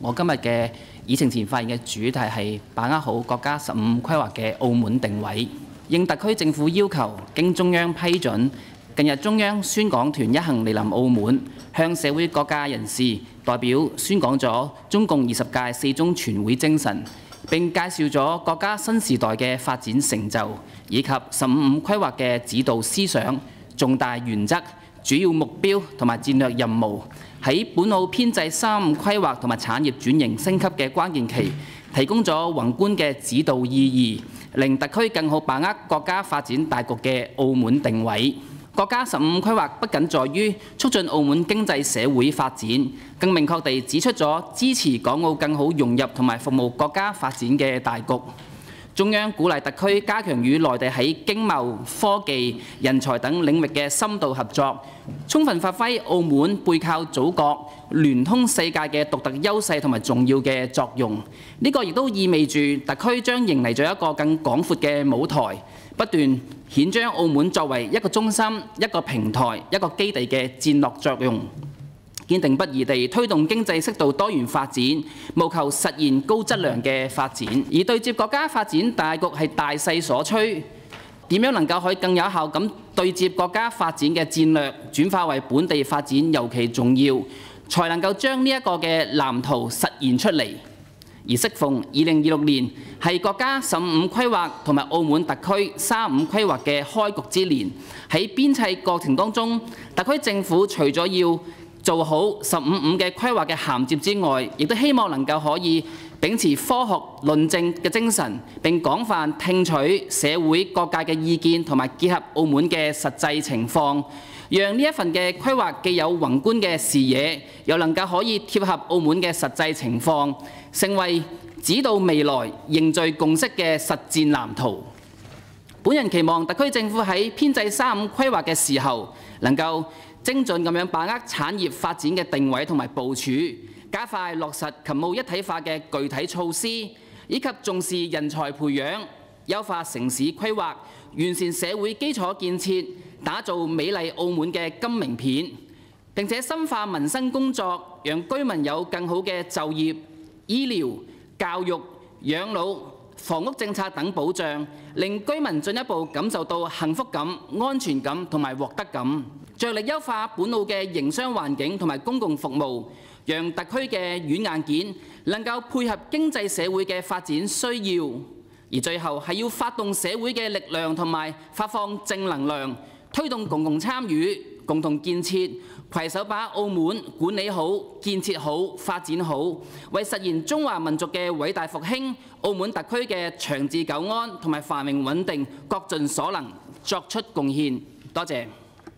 我今日嘅議程前發言嘅主題係把握好國家15規劃嘅澳門定位。應特區政府要求，經中央批准，近日中央宣講團一行嚟臨澳門，向社會各界人士代表宣講咗中共20屆四中全會精神，並介紹咗國家新時代嘅發展成就，以及15規劃嘅指導思想、重大原則、主要目標同埋戰略任務，喺本澳編制35規劃同埋產業轉型升級嘅關鍵期，提供咗宏觀嘅指導意義，令特區更好把握國家發展大局嘅澳門定位。國家15規劃不僅在於促進澳門經濟社會發展，更明確地指出咗支持港澳更好融入同埋服務國家發展嘅大局。中央鼓勵特區加強與內地喺經貿、科技、人才等領域嘅深度合作，充分發揮澳門背靠祖國、聯通世界嘅獨特優勢同埋重要嘅作用。呢個亦都意味住特區將迎嚟咗一個更廣闊嘅舞台，不斷顯將澳門作為一個中心、一個平台、一個基地嘅戰略作用。堅定不移地推動經濟適度多元發展，務求實現高質量嘅發展。而對接國家發展大局係大勢所趨，點樣能夠可以更有效咁對接國家發展嘅戰略，轉化為本地發展尤其重要，才能夠將呢一個嘅藍圖實現出嚟。而適逢2026年係國家15規劃同埋澳門特區35規劃嘅開局之年，喺編砌過程當中，特區政府除咗要做好15嘅規劃嘅銜接之外，亦都希望能夠可以秉持科學論證嘅精神，並廣泛聽取社會各界嘅意見，同埋結合澳門嘅實際情況，讓呢一份嘅規劃既有宏觀嘅視野，又能夠可以貼合澳門嘅實際情況，成為指導未來、凝聚共識嘅實戰藍圖。本人期望特區政府喺編制35規劃嘅時候，能夠精準咁樣把握產業發展嘅定位同埋部署，加快落實勤務一體化嘅具體措施，以及重視人才培養、優化城市規劃、完善社會基礎建設，打造美麗澳門嘅金名片。並且深化民生工作，讓居民有更好嘅就業、醫療、教育、養老、房屋政策等保障，令居民進一步感受到幸福感、安全感同埋獲得感。着力優化本澳嘅營商環境同埋公共服務，讓特區嘅軟硬件能夠配合經濟社會嘅發展需要。而最後係要發動社會嘅力量同埋發放正能量，推動公共參與、共同建設，攜手把澳門管理好、建設好、發展好，為實現中華民族嘅偉大復興、澳門特區嘅長治久安同埋繁榮穩定，各盡所能作出貢獻。多謝。